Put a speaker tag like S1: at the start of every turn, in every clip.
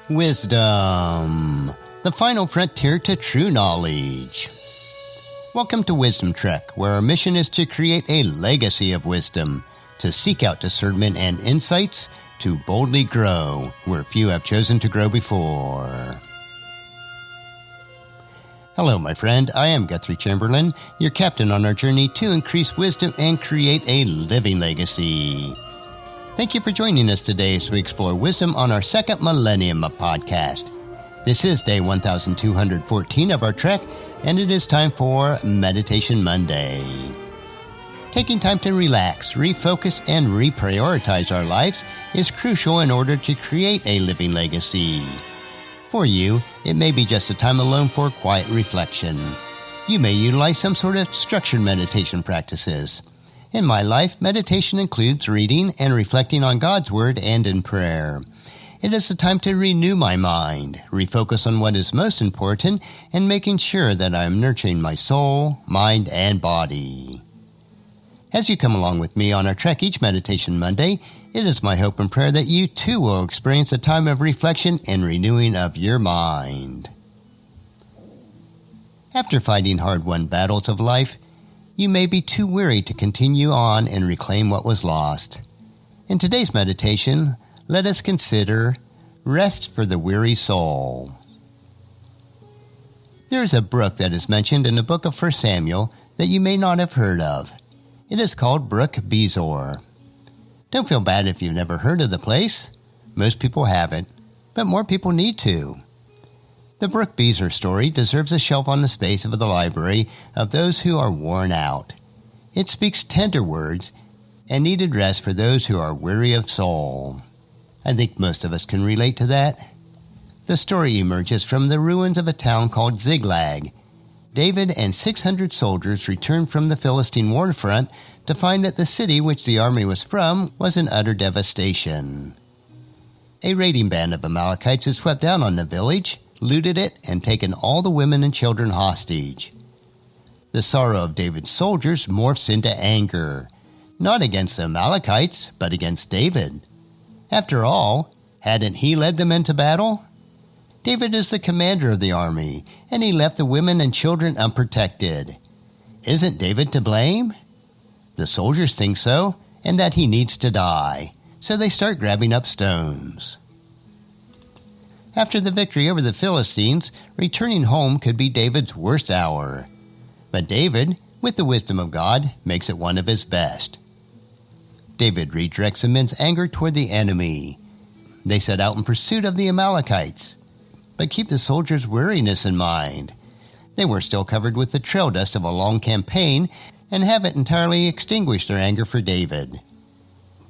S1: Wisdom, the final frontier to true knowledge. Welcome to Wisdom Trek, where our mission is to create a legacy of wisdom, to seek out discernment and insights, to boldly grow where few have chosen to grow before. Hello, my friend. I am Guthrie Chamberlain, your captain on our journey to increase wisdom and create a living legacy. Thank you for joining us today as we explore wisdom on our second millennium of podcast. This is day 1214 of our trek, and it is time for Meditation Monday. Taking time to relax, refocus, and reprioritize our lives is crucial in order to create a living legacy. For you, it may be just a time alone for quiet reflection. You may utilize some sort of structured meditation practices. In my life, meditation includes reading and reflecting on God's Word and in prayer. It is a time to renew my mind, refocus on what is most important, and making sure that I am nurturing my soul, mind, and body. As you come along with me on our trek each Meditation Monday, it is my hope and prayer that you too will experience a time of reflection and renewing of your mind. After fighting hard-won battles of life, you may be too weary to continue on and reclaim what was lost. In today's meditation, let us consider rest for the weary soul. There is a brook that is mentioned in the book of 1 Samuel that you may not have heard of. It is called Brook Bezor. Don't feel bad if you've never heard of the place. Most people haven't, but more people need to. The Brook Bezor story deserves a shelf on the space of the library of those who are worn out. It speaks tender words and needed rest for those who are weary of soul. I think most of us can relate to that. The story emerges from the ruins of a town called Ziklag. David and 600 soldiers returned from the Philistine war front to find that the city which the army was from was in utter devastation. A raiding band of Amalekites had swept down on the village, looted it, and taken all the women and children hostage. The sorrow of David's soldiers morphs into anger, not against the Amalekites, but against David. After all, hadn't he led them into battle? David is the commander of the army, and he left the women and children unprotected. Isn't David to blame? The soldiers think so, and that he needs to die, so they start grabbing up stones. After the victory over the Philistines, returning home could be David's worst hour. But David, with the wisdom of God, makes it one of his best. David redirects the men's anger toward the enemy. They set out in pursuit of the Amalekites. But keep the soldiers' weariness in mind. They were still covered with the trail dust of a long campaign and haven't entirely extinguished their anger for David.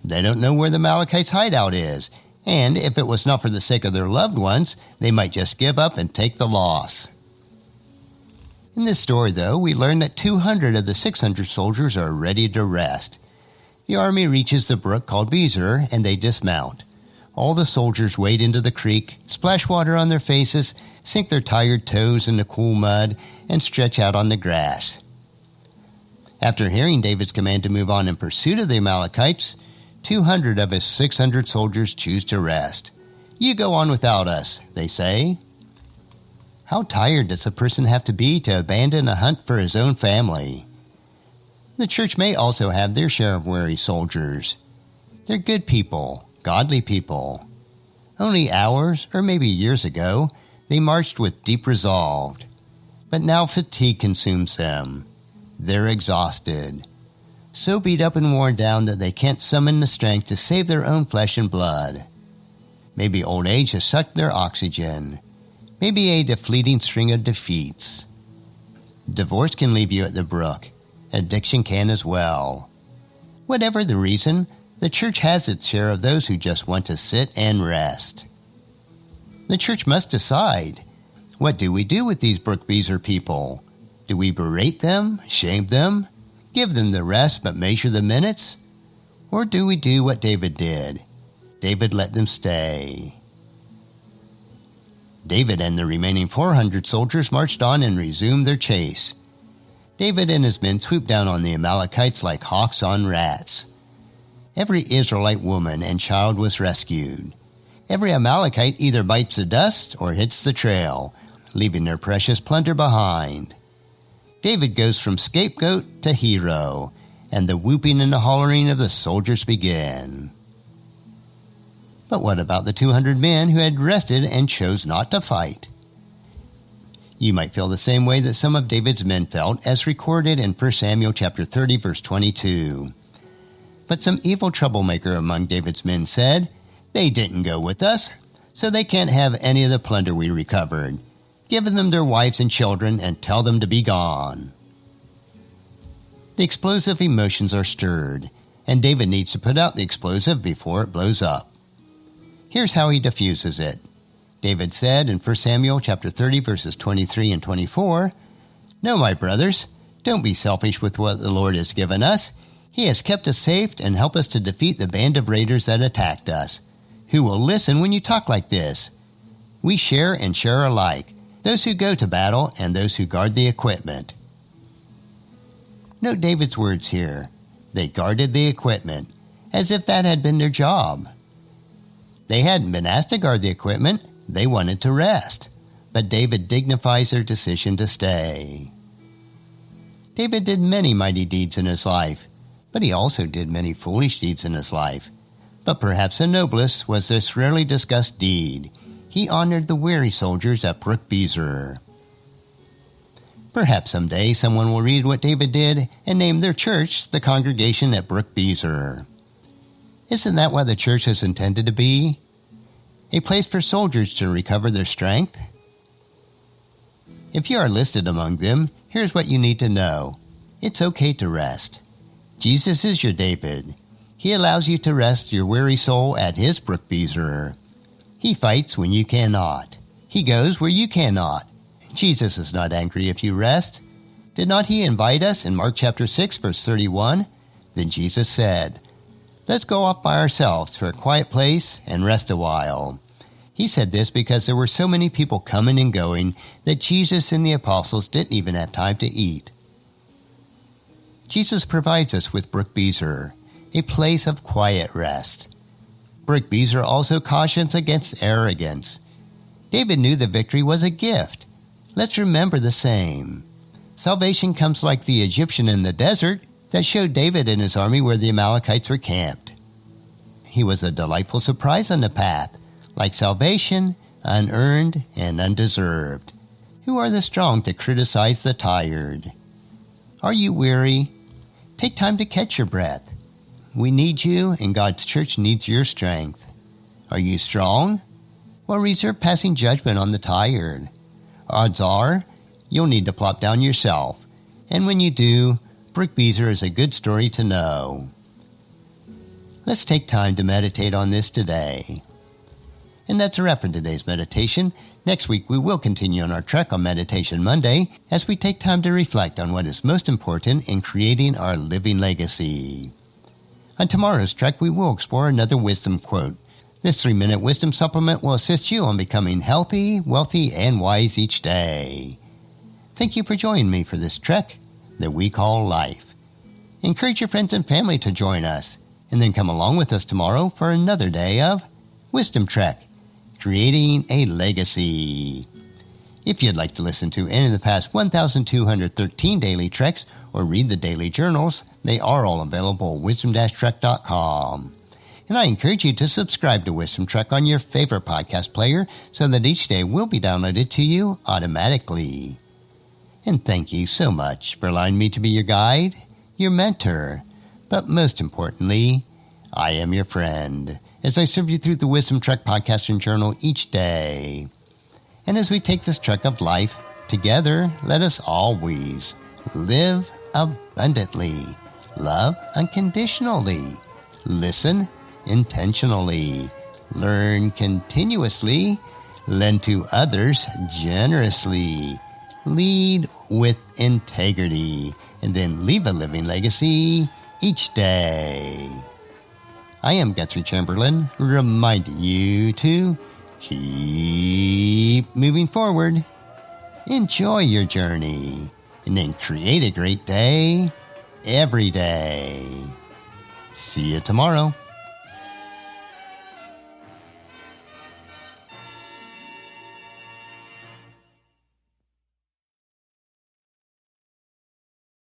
S1: They don't know where the Amalekites' hideout is, and if it was not for the sake of their loved ones, they might just give up and take the loss. In this story, though, we learn that 200 of the 600 soldiers are ready to rest. The army reaches the brook called Bezor, and they dismount. All the soldiers wade into the creek, splash water on their faces, sink their tired toes in the cool mud, and stretch out on the grass. After hearing David's command to move on in pursuit of the Amalekites, 200 of his 600 soldiers choose to rest. You go on without us, they say. How tired does a person have to be to abandon a hunt for his own family? The church may also have their share of weary soldiers. They're good people. Godly people. Only hours, or maybe years ago, they marched with deep resolve. But now fatigue consumes them. They're exhausted. So beat up and worn down that they can't summon the strength to save their own flesh and blood. Maybe old age has sucked their oxygen. Maybe a defleeting string of defeats. Divorce can leave you at the brook. Addiction can as well. Whatever the reason, the church has its share of those who just want to sit and rest. The church must decide, what do we do with these Brook Bezor people? Do we berate them, shame them, give them the rest but measure the minutes? Or do we do what David did? David let them stay. David and the remaining 400 soldiers marched on and resumed their chase. David and his men swooped down on the Amalekites like hawks on rats. Every Israelite woman and child was rescued. Every Amalekite either bites the dust or hits the trail, leaving their precious plunder behind. David goes from scapegoat to hero, and the whooping and the hollering of the soldiers begin. But what about the 200 men who had rested and chose not to fight? You might feel the same way that some of David's men felt, as recorded in 1 Samuel chapter 30, verse 22. But some evil troublemaker among David's men said, "They didn't go with us, so they can't have any of the plunder we recovered. Give them their wives and children and tell them to be gone." The explosive emotions are stirred, and David needs to put out the explosive before it blows up. Here's how he diffuses it. David said in 1 Samuel chapter 30, verses 23 and 24, "No, my brothers, don't be selfish with what the Lord has given us. He has kept us safe and helped us to defeat the band of raiders that attacked us. Who will listen when you talk like this? We share and share alike, those who go to battle and those who guard the equipment." Note David's words here. They guarded the equipment, as if that had been their job. They hadn't been asked to guard the equipment. They wanted to rest. But David dignifies their decision to stay. David did many mighty deeds in his life, but he also did many foolish deeds in his life. But perhaps the noblest was this rarely discussed deed. He honored the weary soldiers at Brook Beezer. Perhaps someday someone will read what David did and name their church the congregation at Brook Beezer. Isn't that what the church is intended to be? A place for soldiers to recover their strength? If you are listed among them, here's what you need to know. It's okay to rest. Jesus is your David. He allows you to rest your weary soul at his Brook Beezer. He fights when you cannot. He goes where you cannot. Jesus is not angry if you rest. Did not he invite us in Mark chapter 6, verse 31? Then Jesus said, "Let's go off by ourselves to a quiet place and rest a while." He said this because there were so many people coming and going that Jesus and the apostles didn't even have time to eat. Jesus provides us with Brook Beezer, a place of quiet rest. Brook Beezer also cautions against arrogance. David knew the victory was a gift. Let's remember the same. Salvation comes like the Egyptian in the desert that showed David and his army where the Amalekites were camped. He was a delightful surprise on the path, like salvation, unearned and undeserved. Who are the strong to criticize the tired? Are you weary? Take time to catch your breath. We need you, and God's church needs your strength. Are you strong? Well, reserve passing judgment on the tired. Odds are, you'll need to plop down yourself. And when you do, Brook Beezer is a good story to know. Let's take time to meditate on this today. And that's a wrap for today's meditation. Next week we will continue on our trek on Meditation Monday as we take time to reflect on what is most important in creating our living legacy. On tomorrow's trek we will explore another wisdom quote. This 3-minute wisdom supplement will assist you on becoming healthy, wealthy, and wise each day. Thank you for joining me for this trek that we call life. Encourage your friends and family to join us, and then come along with us tomorrow for another day of Wisdom Trek, creating a legacy. If you'd like to listen to any of the past 1,213 daily treks or read the daily journals, they are all available at wisdom-trek.com. And I encourage you to subscribe to Wisdom Trek on your favorite podcast player so that each day will be downloaded to you automatically. And thank you so much for allowing me to be your guide, your mentor, but most importantly, I am your friend as I serve you through the Wisdom Trek podcast and journal each day. And as we take this trek of life together, let us always live abundantly, love unconditionally, listen intentionally, learn continuously, lend to others generously, lead with integrity, and then leave a living legacy each day. I am Guthrie Chamberlain, reminding you to keep moving forward, enjoy your journey, and then create a great day every day. See you tomorrow.